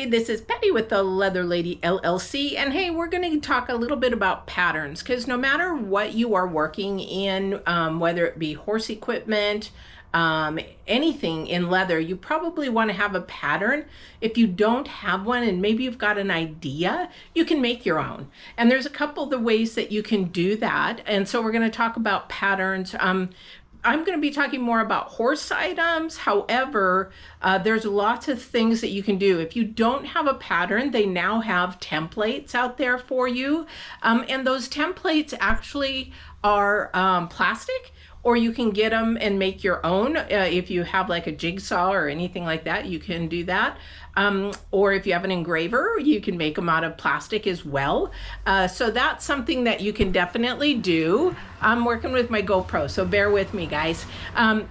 everybody, this is Patty with the Leather Lady LLC, and hey, we're going to talk a little bit about patterns, because no matter what you are working in, whether it be horse equipment, anything in leather, you probably want to have a pattern. If you don't have one and maybe you've got an idea, you can make your own. And there's a couple of the ways that you can do that. And so we're going to talk about patterns. I'm going to be talking more about horse items. However, there's lots of things that you can do. If you don't have a pattern, they now have templates out there for you. And those templates actually are plastic, or you can get them and make your own. If you have like a jigsaw or anything like that, you can do that. Or if you have an engraver, you can make them out of plastic as well. So that's something that you can definitely do. I'm working with my GoPro, so bear with me, guys.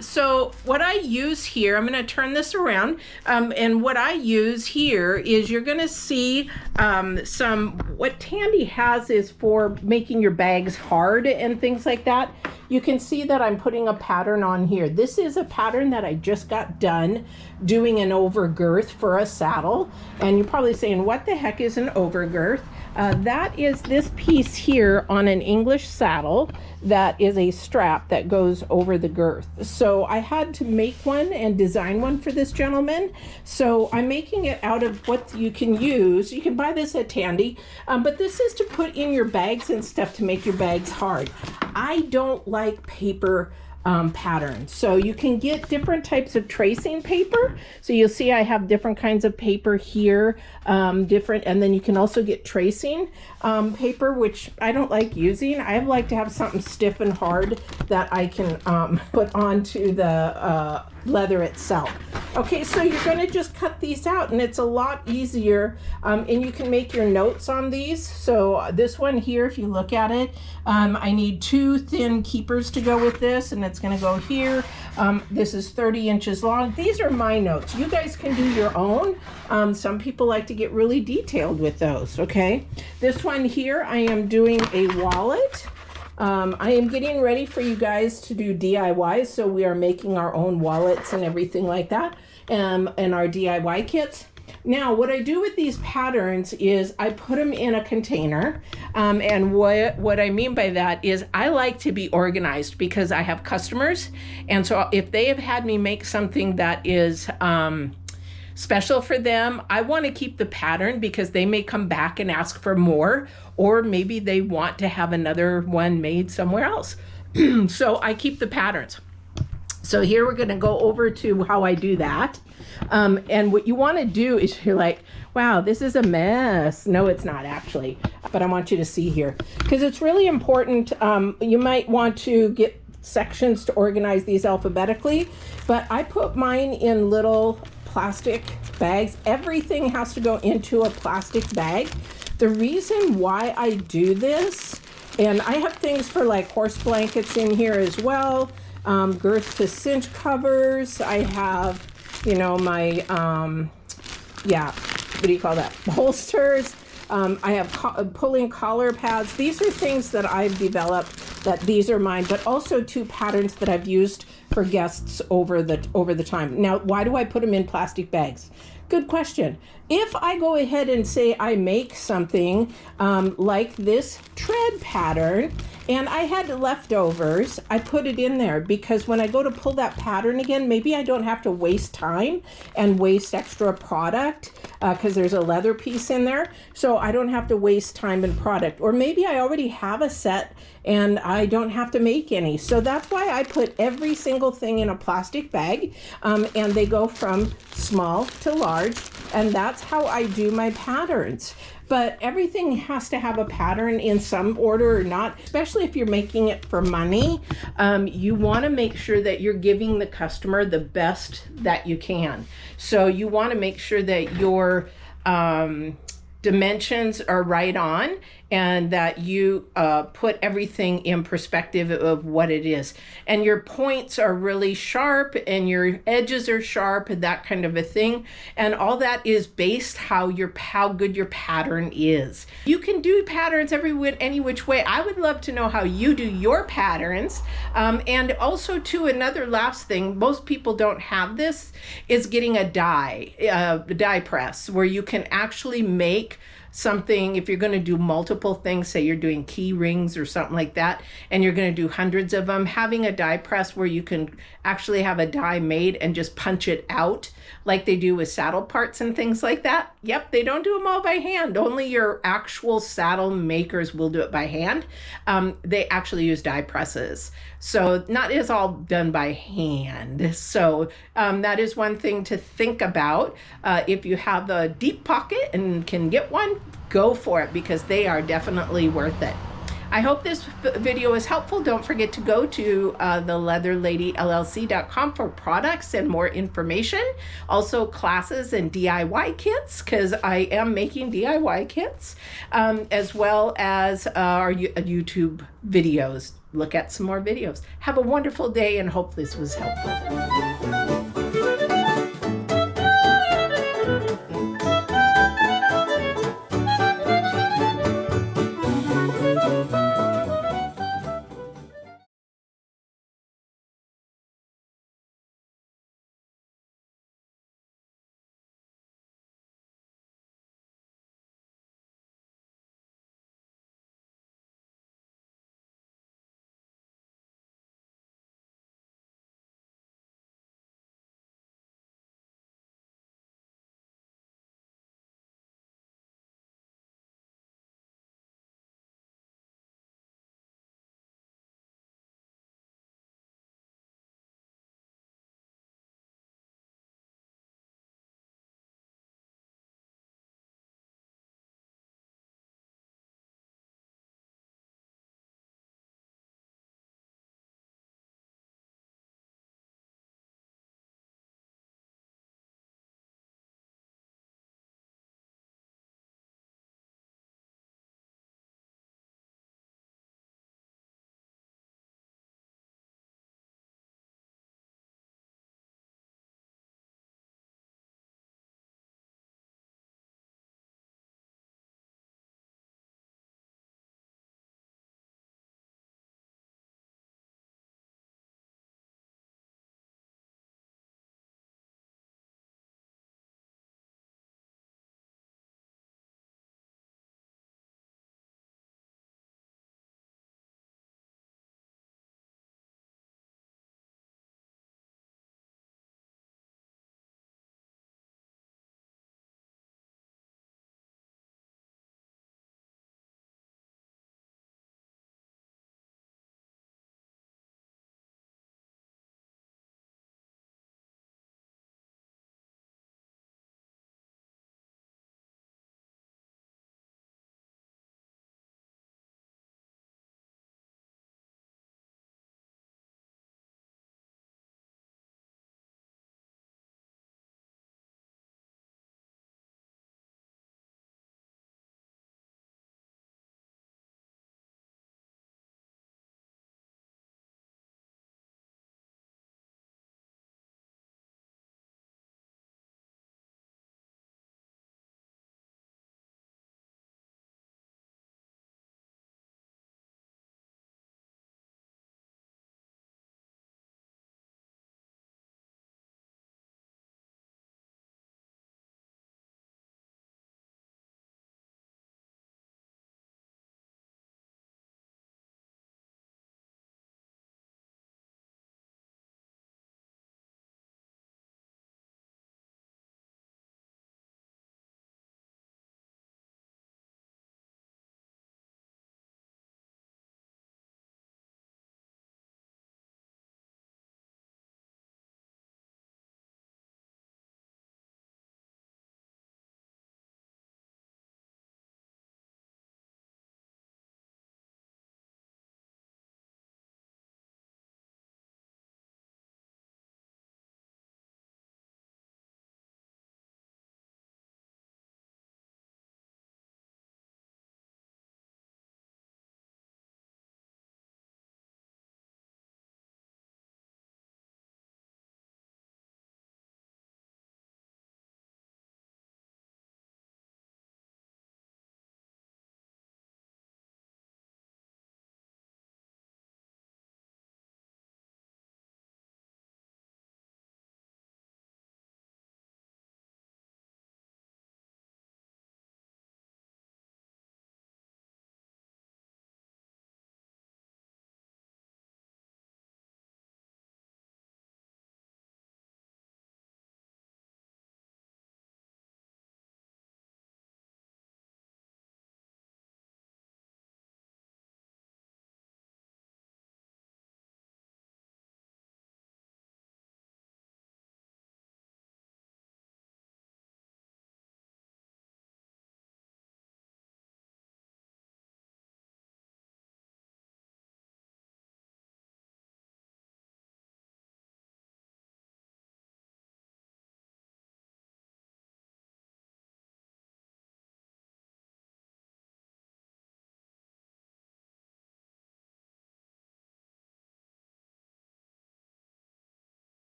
So what I use here, I'm going to turn this around, and what I use here is you're going to see what Tandy has is for making your bags hard and things like that. You can see that I'm putting a pattern on here. This is a pattern that I just got done doing an overgirth for a saddle. And you're probably saying, what the heck is an overgirth? That is this piece here on an English saddle that is a strap that goes over the girth. So I had to make one and design one for this gentleman. So I'm making it out of what you can use. You can buy this at Tandy, but this is to put in your bags and stuff to make your bags hard. I don't like paper patterns. So you can get different types of tracing paper. So you'll see I have different kinds of paper here, and then you can also get tracing paper, which I don't like using. I like to have something stiff and hard that I can put onto the leather itself. Okay, so you're going to just cut these out, and it's a lot easier, and you can make your notes on these. So this one here, if you look at it, I need 2 thin keepers to go with this, and it's going to go here. This is 30 inches long. These are my notes. You guys can do your own. Some people like to get really detailed with those, okay? This one here, I am doing a wallet. I am getting ready for you guys to do DIYs, so we are making our own wallets and everything like that, and our DIY kits. Now, what I do with these patterns is I put them in a container, and what I mean by that is I like to be organized because I have customers, and so if they have had me make something that is special for them, I want to keep the pattern because they may come back and ask for more, or maybe they want to have another one made somewhere else. So I keep the patterns. So here we're going to go over to how I do that. And what you want to do is you're like, wow, this is a mess. No, it's not actually, but I want you to see here because it's really important. You might want to get sections to organize these alphabetically, but I put mine in little plastic bags. Everything has to go into a plastic bag. The reason why I do this, and I have things for like horse blankets in here as well, girth to cinch covers. I have, you know, my, what do you call that? Holsters. I have pulling collar pads. These are things that I've developed, that these are mine, but also 2 patterns that I've used for guests over the time. Now, why do I put them in plastic bags? Good question. If I go ahead and say I make something like this tread pattern, and I had leftovers, I put it in there because when I go to pull that pattern again, maybe I don't have to waste time and waste extra product because there's a leather piece in there. So I don't have to waste time and product. Or maybe I already have a set and I don't have to make any. So that's why I put every single thing in a plastic bag, and they go from small to large, and that's how I do my patterns. But everything has to have a pattern in some order or not, especially if you're making it for money. You want to make sure that you're giving the customer the best that you can. So you want to make sure that your dimensions are right on, and that you put everything in perspective of what it is. And your points are really sharp and your edges are sharp and that kind of a thing. And all that is based how good your pattern is. You can do patterns any which way. I would love to know how you do your patterns. And also too, another last thing, most people don't have this, is getting a die press where you can actually make something. If you're going to do multiple things, say you're doing key rings or something like that, and you're going to do hundreds of them, having a die press where you can actually have a die made and just punch it out like they do with saddle parts and things like that. Yep, they don't do them all by hand. Only your actual saddle makers will do it by hand. They actually use die presses. So not is all done by hand. So that is one thing to think about. If you have a deep pocket and can get one, go for it, because they are definitely worth it. I hope this video is helpful. Don't forget to go to theletherladyllc.com for products and more information. Also classes and DIY kits, because I am making DIY kits, as well as our YouTube videos. Look at some more videos. Have a wonderful day and hope this was helpful.